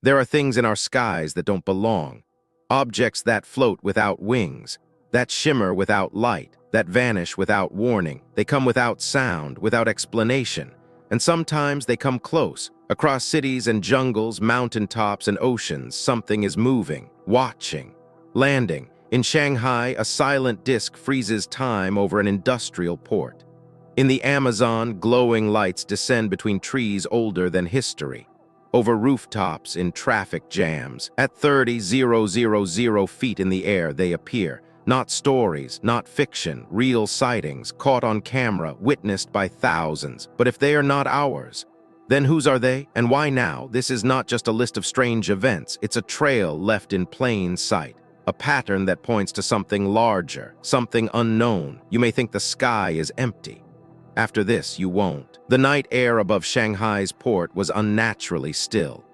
There are things in our skies that don't belong. Objects that float without wings, that shimmer without light, that vanish without warning. They come without sound, without explanation. And sometimes they come close. Across cities and jungles, mountaintops and oceans, something is moving, watching, landing. In Shanghai, a silent disk freezes time over an industrial port. In the Amazon, glowing lights descend between trees older than history. Over rooftops in traffic jams, at 30,000 feet in the air they appear. Not stories, not fiction, real sightings, caught on camera, witnessed by thousands. But if they are not ours, then whose are they, and why now? This is not just a list of strange events, it's a trail left in plain sight. A pattern that points to something larger, something unknown. You may think the sky is empty. After this, you won't. The night air above Shanghai's port was unnaturally still.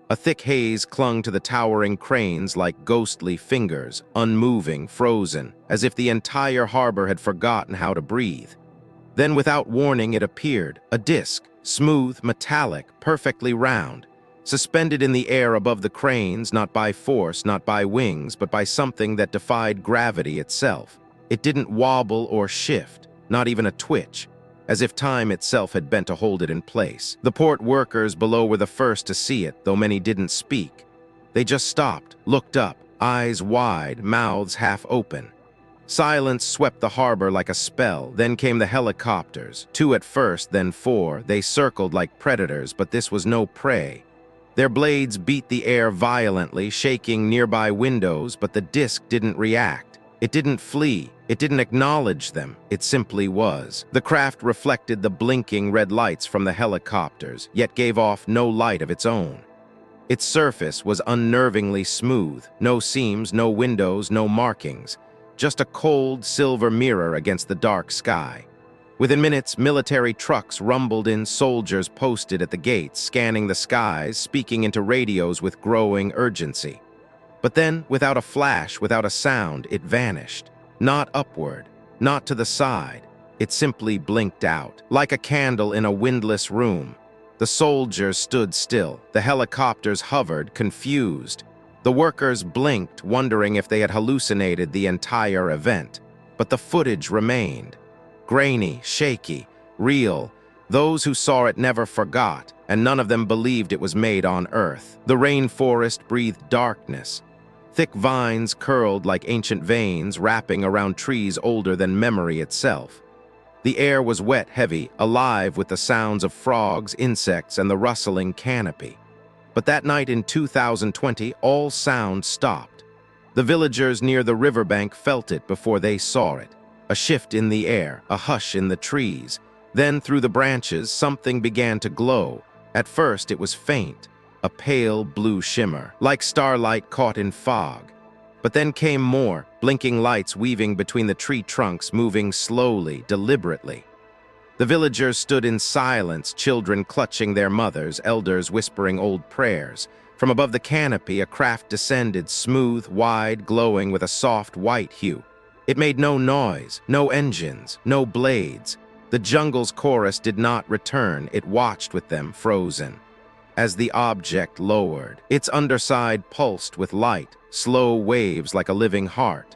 A thick haze clung to the towering cranes like ghostly fingers, unmoving, frozen, as if the entire harbor had forgotten how to breathe. Then, without warning, it appeared, a disk, smooth, metallic, perfectly round, suspended in the air above the cranes, not by force, not by wings, but by something that defied gravity itself. It didn't wobble or shift, not even a twitch, as if time itself had bent to hold it in place. The port workers below were the first to see it, though many didn't speak. They just stopped, looked up, eyes wide, mouths half open. Silence swept the harbor like a spell. Then came the helicopters, 2 at first, then 4. They circled like predators, but this was no prey. Their blades beat the air violently, shaking nearby windows, but the disk didn't react. It didn't flee. It didn't acknowledge them. It simply was. The craft reflected the blinking red lights from the helicopters, yet gave off no light of its own. Its surface was unnervingly smooth. No seams, no windows, no markings. Just a cold silver mirror against the dark sky. Within minutes, military trucks rumbled in, soldiers posted at the gates, scanning the skies, speaking into radios with growing urgency. But then, without a flash, without a sound, it vanished. Not upward, not to the side. It simply blinked out, like a candle in a windless room. The soldiers stood still. The helicopters hovered, confused. The workers blinked, wondering if they had hallucinated the entire event. But the footage remained. Grainy, shaky, real. Those who saw it never forgot, and none of them believed it was made on Earth. The rainforest breathed darkness. Thick vines curled like ancient veins, wrapping around trees older than memory itself. The air was wet, heavy, alive with the sounds of frogs, insects, and the rustling canopy. But that night in 2020, all sound stopped. The villagers near the riverbank felt it before they saw it. A shift in the air, a hush in the trees. Then, through the branches, something began to glow. At first, it was faint, a pale blue shimmer, like starlight caught in fog. But then came more, blinking lights weaving between the tree trunks, moving slowly, deliberately. The villagers stood in silence, children clutching their mothers, elders whispering old prayers. From above the canopy, a craft descended, smooth, wide, glowing with a soft white hue. It made no noise, no engines, no blades. The jungle's chorus did not return. It watched with them, frozen. As the object lowered, its underside pulsed with light, slow waves like a living heart.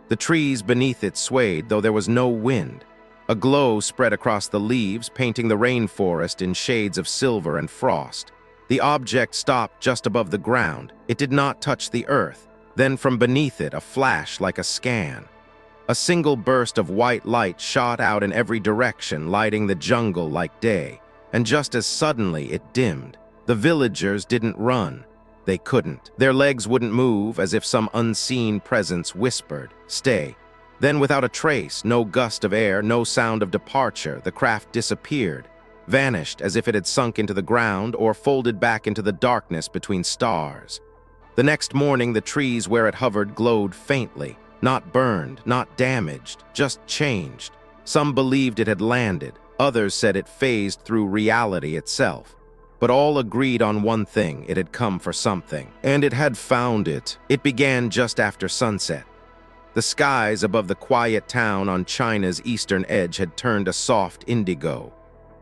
The trees beneath it swayed, though there was no wind. A glow spread across the leaves, painting the rainforest in shades of silver and frost. The object stopped just above the ground. It did not touch the earth. Then from beneath it, a flash like a scan. A single burst of white light shot out in every direction, lighting the jungle like day. And just as suddenly, it dimmed. The villagers didn't run. They couldn't. Their legs wouldn't move, as if some unseen presence whispered, "Stay." Then, without a trace, no gust of air, no sound of departure, the craft disappeared, vanished as if it had sunk into the ground or folded back into the darkness between stars. The next morning, the trees where it hovered glowed faintly. Not burned, not damaged, just changed. Some believed it had landed. Others said it phased through reality itself. But all agreed on one thing: it had come for something. And it had found it. It began just after sunset. The skies above the quiet town on China's eastern edge had turned a soft indigo.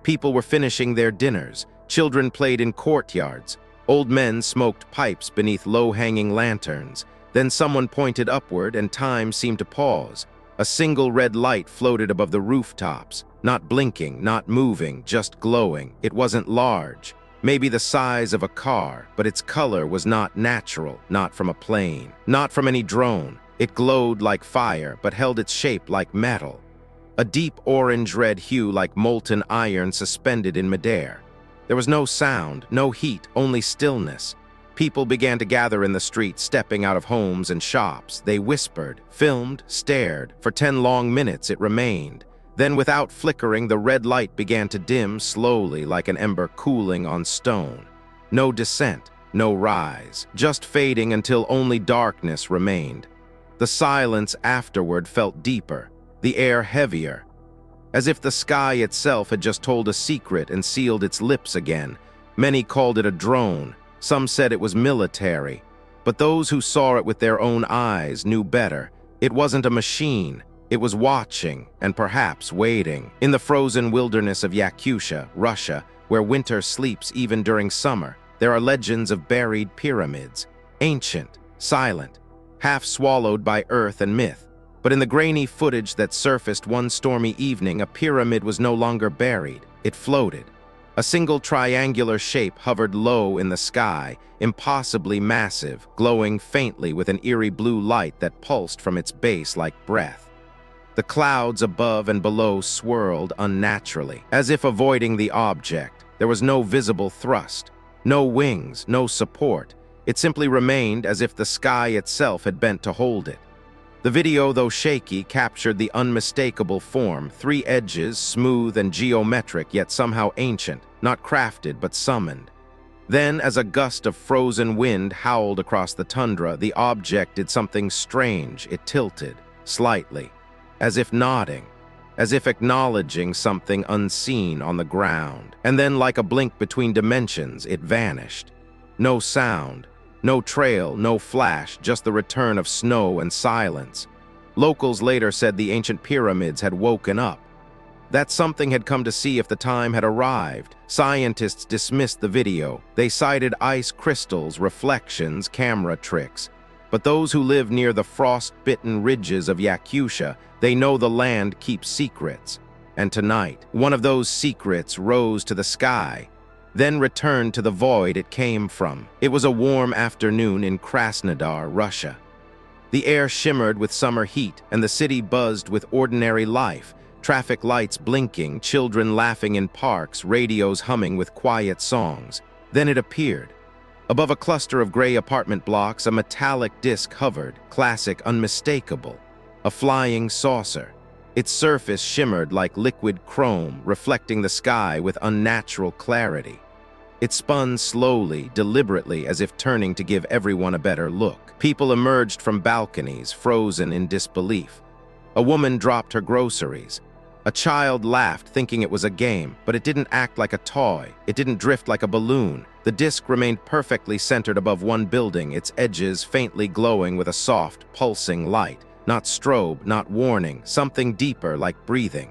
People were finishing their dinners. Children played in courtyards. Old men smoked pipes beneath low-hanging lanterns. Then someone pointed upward and time seemed to pause. A single red light floated above the rooftops, not blinking, not moving, just glowing. It wasn't large, maybe the size of a car, but its color was not natural, not from a plane, not from any drone. It glowed like fire, but held its shape like metal. A deep orange-red hue like molten iron suspended in midair. There was no sound, no heat, only stillness. People began to gather in the street, stepping out of homes and shops. They whispered, filmed, stared. For 10 long minutes it remained. Then, without flickering, the red light began to dim slowly like an ember cooling on stone. No descent, no rise, just fading until only darkness remained. The silence afterward felt deeper, the air heavier, as if the sky itself had just told a secret and sealed its lips again. Many called it a drone. Some said it was military. But those who saw it with their own eyes knew better. It wasn't a machine. It was watching, and perhaps waiting. In the frozen wilderness of Yakutia, Russia, where winter sleeps even during summer, there are legends of buried pyramids. Ancient, silent, half swallowed by earth and myth. But in the grainy footage that surfaced one stormy evening, a pyramid was no longer buried. It floated. A single triangular shape hovered low in the sky, impossibly massive, glowing faintly with an eerie blue light that pulsed from its base like breath. The clouds above and below swirled unnaturally, as if avoiding the object. There was no visible thrust, no wings, no support. It simply remained as if the sky itself had bent to hold it. The video, though shaky, captured the unmistakable form, 3 edges, smooth and geometric, yet somehow ancient, not crafted but summoned. Then, as a gust of frozen wind howled across the tundra, the object did something strange. It tilted, slightly, as if nodding, as if acknowledging something unseen on the ground. And then, like a blink between dimensions, it vanished. No sound. No trail, no flash, just the return of snow and silence. Locals later said the ancient pyramids had woken up. That something had come to see if the time had arrived. Scientists dismissed the video. They cited ice crystals, reflections, camera tricks. But those who live near the frost-bitten ridges of Yakutia, they know the land keeps secrets. And tonight, one of those secrets rose to the sky, then returned to the void it came from. It was a warm afternoon in Krasnodar, Russia. The air shimmered with summer heat, and the city buzzed with ordinary life. Traffic lights blinking, children laughing in parks, radios humming with quiet songs. Then it appeared. Above a cluster of gray apartment blocks, a metallic disc hovered, classic, unmistakable. A flying saucer. Its surface shimmered like liquid chrome, reflecting the sky with unnatural clarity. It spun slowly, deliberately, as if turning to give everyone a better look. People emerged from balconies, frozen in disbelief. A woman dropped her groceries. A child laughed, thinking it was a game, but it didn't act like a toy. It didn't drift like a balloon. The disc remained perfectly centered above one building, its edges faintly glowing with a soft, pulsing light. Not strobe, not warning, something deeper, like breathing.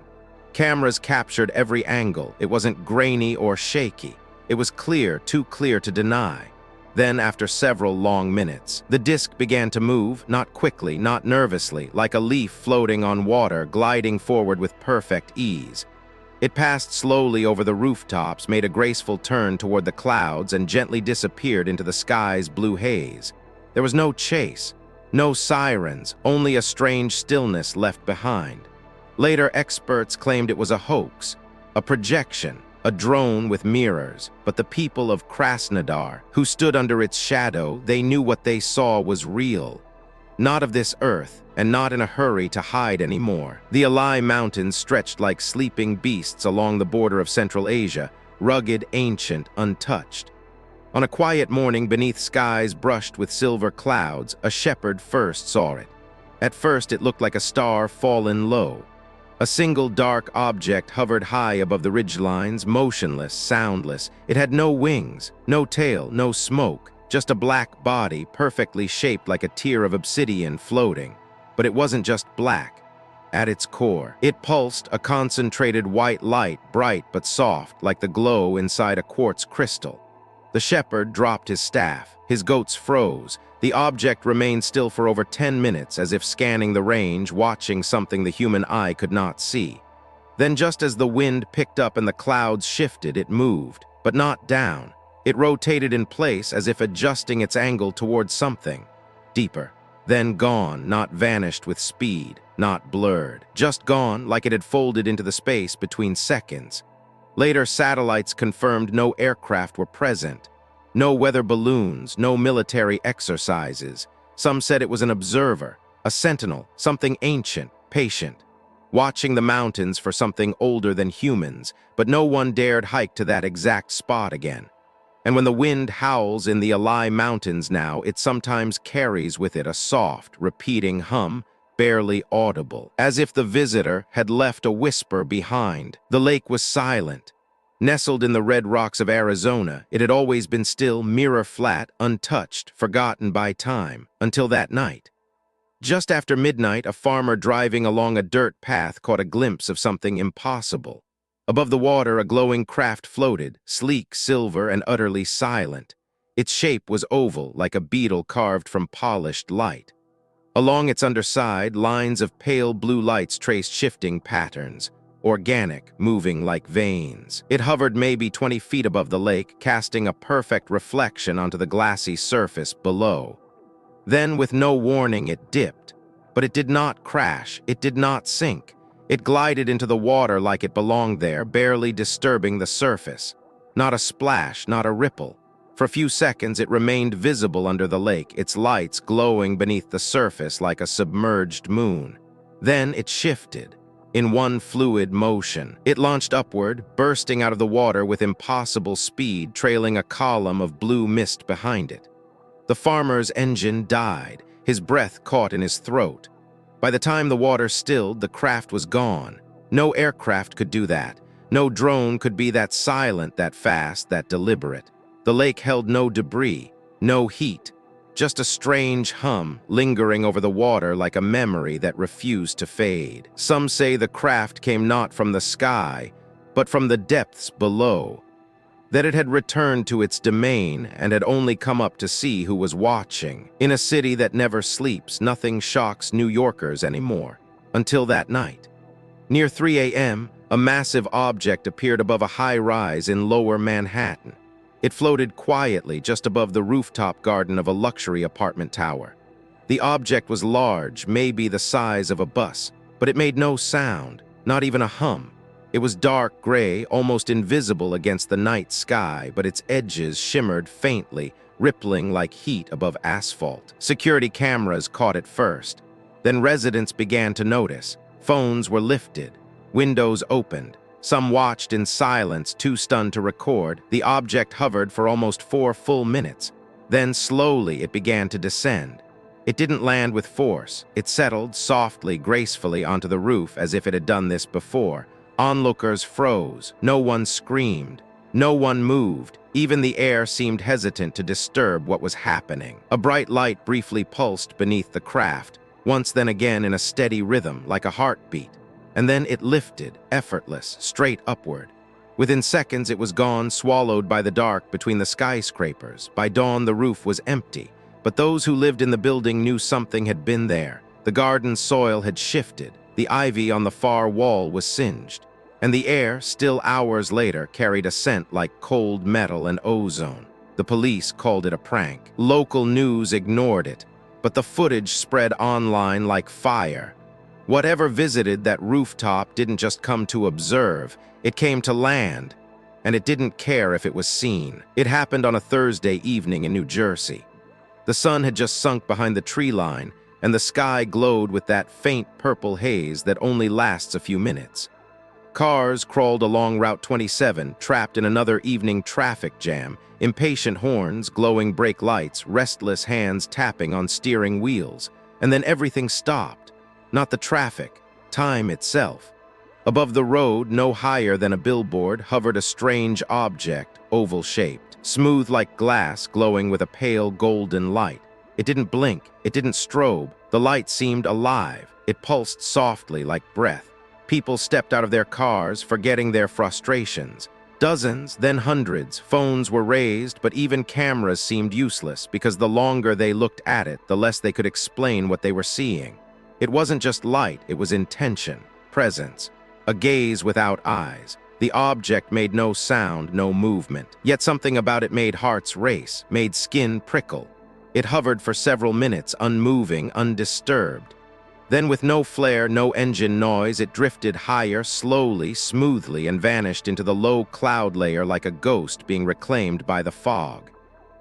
Cameras captured every angle. It wasn't grainy or shaky. It was clear, too clear to deny. Then, after several long minutes, the disc began to move, not quickly, not nervously, like a leaf floating on water, gliding forward with perfect ease. It passed slowly over the rooftops, made a graceful turn toward the clouds, and gently disappeared into the sky's blue haze. There was no chase, no sirens, only a strange stillness left behind. Later, experts claimed it was a hoax, a projection, a drone with mirrors, but the people of Krasnodar, who stood under its shadow, they knew what they saw was real. Not of this earth, and not in a hurry to hide anymore. The Alai Mountains stretched like sleeping beasts along the border of Central Asia, rugged, ancient, untouched. On a quiet morning beneath skies brushed with silver clouds, a shepherd first saw it. At first it looked like a star fallen low. A single dark object hovered high above the ridgelines, motionless, soundless. It had no wings, no tail, no smoke, just a black body perfectly shaped like a tier of obsidian floating. But it wasn't just black. At its core, it pulsed a concentrated white light, bright but soft, like the glow inside a quartz crystal. The shepherd dropped his staff. His goats froze. The object remained still for over 10 minutes, as if scanning the range, watching something the human eye could not see. Then, just as the wind picked up and the clouds shifted, it moved, but not down. It rotated in place as if adjusting its angle towards something. Deeper. Then gone, not vanished with speed, not blurred. Just gone, like it had folded into the space between seconds. Later, satellites confirmed no aircraft were present. No weather balloons, no military exercises. Some said it was an observer, a sentinel, something ancient, patient, watching the mountains for something older than humans, but no one dared hike to that exact spot again. And when the wind howls in the Alai Mountains now, it sometimes carries with it a soft, repeating hum, barely audible, as if the visitor had left a whisper behind. The lake was silent. Nestled in the red rocks of Arizona, it had always been still, mirror-flat, untouched, forgotten by time, until that night. Just after midnight, a farmer driving along a dirt path caught a glimpse of something impossible. Above the water, a glowing craft floated, sleek, silver, and utterly silent. Its shape was oval, like a beetle carved from polished light. Along its underside, lines of pale blue lights traced shifting patterns, organic, moving like veins. It hovered maybe 20 feet above the lake, casting a perfect reflection onto the glassy surface below. Then, with no warning, it dipped. But it did not crash, it did not sink. It glided into the water like it belonged there, barely disturbing the surface. Not a splash, not a ripple. For a few seconds, it remained visible under the lake, its lights glowing beneath the surface like a submerged moon. Then it shifted. In one fluid motion, it launched upward, bursting out of the water with impossible speed, trailing a column of blue mist behind it. The farmer's engine died, his breath caught in his throat. By the time the water stilled, the craft was gone. No aircraft could do that. No drone could be that silent, that fast, that deliberate. The lake held no debris, no heat, just a strange hum lingering over the water like a memory that refused to fade. Some say the craft came not from the sky, but from the depths below, that it had returned to its domain and had only come up to see who was watching. In a city that never sleeps, nothing shocks New Yorkers anymore, until that night. Near 3 a.m., a massive object appeared above a high-rise in lower Manhattan. It floated quietly just above the rooftop garden of a luxury apartment tower. The object was large, maybe the size of a bus, but it made no sound, not even a hum. It was dark gray, almost invisible against the night sky, but its edges shimmered faintly, rippling like heat above asphalt. Security cameras caught it first. Then residents began to notice. Phones were lifted. Windows opened. Some watched in silence, too stunned to record. The object hovered for almost 4 full minutes. Then slowly it began to descend. It didn't land with force. It settled softly, gracefully onto the roof as if it had done this before. Onlookers froze. No one screamed. No one moved. Even the air seemed hesitant to disturb what was happening. A bright light briefly pulsed beneath the craft, once then again in a steady rhythm, like a heartbeat. And then it lifted, effortless, straight upward. Within seconds it was gone, swallowed by the dark between the skyscrapers. By dawn the roof was empty, but those who lived in the building knew something had been there. The garden soil had shifted, the ivy on the far wall was singed, and the air, still hours later, carried a scent like cold metal and ozone. The police called it a prank. Local news ignored it, but the footage spread online like fire. Whatever visited that rooftop didn't just come to observe, it came to land, and it didn't care if it was seen. It happened on a Thursday evening in New Jersey. The sun had just sunk behind the tree line, and the sky glowed with that faint purple haze that only lasts a few minutes. Cars crawled along Route 27, trapped in another evening traffic jam, impatient horns, glowing brake lights, restless hands tapping on steering wheels, and then everything stopped. Not the traffic, time itself. Above the road, no higher than a billboard, hovered a strange object, oval-shaped, smooth like glass, glowing with a pale golden light. It didn't blink, it didn't strobe. The light seemed alive. It pulsed softly like breath. People stepped out of their cars, forgetting their frustrations. Dozens, then hundreds. Phones were raised, but even cameras seemed useless because the longer they looked at it, the less they could explain what they were seeing. It wasn't just light, it was intention, presence, a gaze without eyes. The object made no sound, no movement, yet something about it made hearts race, made skin prickle. It hovered for several minutes, unmoving, undisturbed. Then with no flare, no engine noise, it drifted higher, slowly, smoothly, and vanished into the low cloud layer like a ghost being reclaimed by the fog.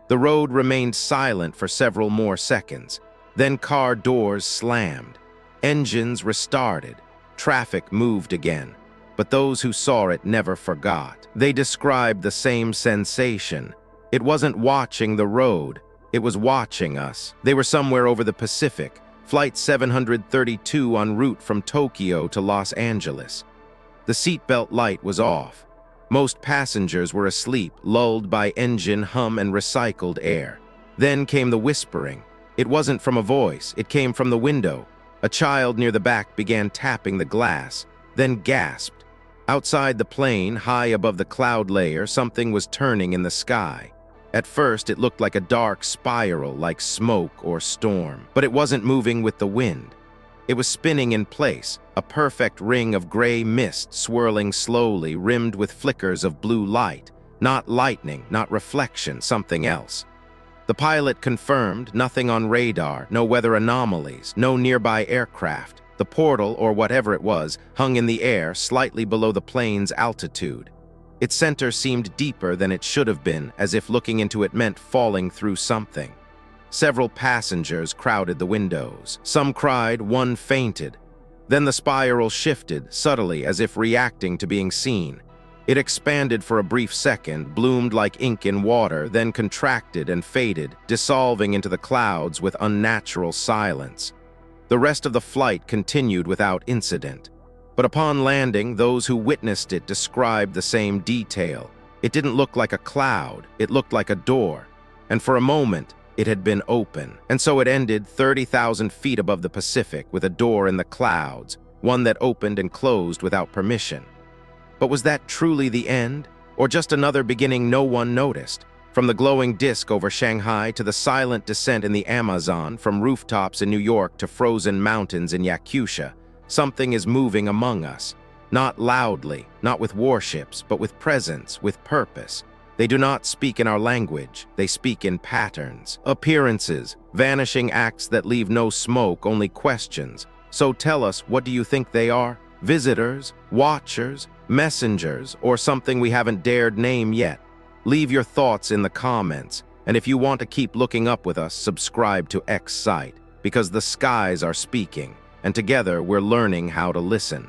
The road remained silent for several more seconds. Then car doors slammed. Engines restarted. Traffic moved again. But those who saw it never forgot. They described the same sensation. It wasn't watching the road. It was watching us. They were somewhere over the Pacific. Flight 732 en route from Tokyo to Los Angeles. The seatbelt light was off. Most passengers were asleep, lulled by engine hum and recycled air. Then came the whispering. It wasn't from a voice, it came from the window. A child near the back began tapping the glass, then gasped. Outside the plane, high above the cloud layer, something was turning in the sky. At first, it looked like a dark spiral, like smoke or storm. But it wasn't moving with the wind. It was spinning in place, a perfect ring of gray mist swirling slowly, rimmed with flickers of blue light. Not lightning, not reflection, something else. The pilot confirmed nothing on radar, no weather anomalies, no nearby aircraft. The portal, or whatever it was, hung in the air, slightly below the plane's altitude. Its center seemed deeper than it should have been, as if looking into it meant falling through something. Several passengers crowded the windows. Some cried, one fainted. Then the spiral shifted, subtly, as if reacting to being seen. It expanded for a brief second, bloomed like ink in water, then contracted and faded, dissolving into the clouds with unnatural silence. The rest of the flight continued without incident. But upon landing, those who witnessed it described the same detail. It didn't look like a cloud, it looked like a door. And for a moment, it had been open. And so it ended 30,000 feet above the Pacific with a door in the clouds, one that opened and closed without permission. But was that truly the end? Or just another beginning no one noticed? From the glowing disk over Shanghai to the silent descent in the Amazon, from rooftops in New York to frozen mountains in Yakutia, something is moving among us. Not loudly, not with warships, but with presence, with purpose. They do not speak in our language, they speak in patterns, appearances, vanishing acts that leave no smoke, only questions. So tell us, what do you think they are? Visitors, watchers, messengers, or something we haven't dared name yet? Leave your thoughts in the comments, and if you want to keep looking up with us, subscribe to X Sight, because the skies are speaking, and together we're learning how to listen.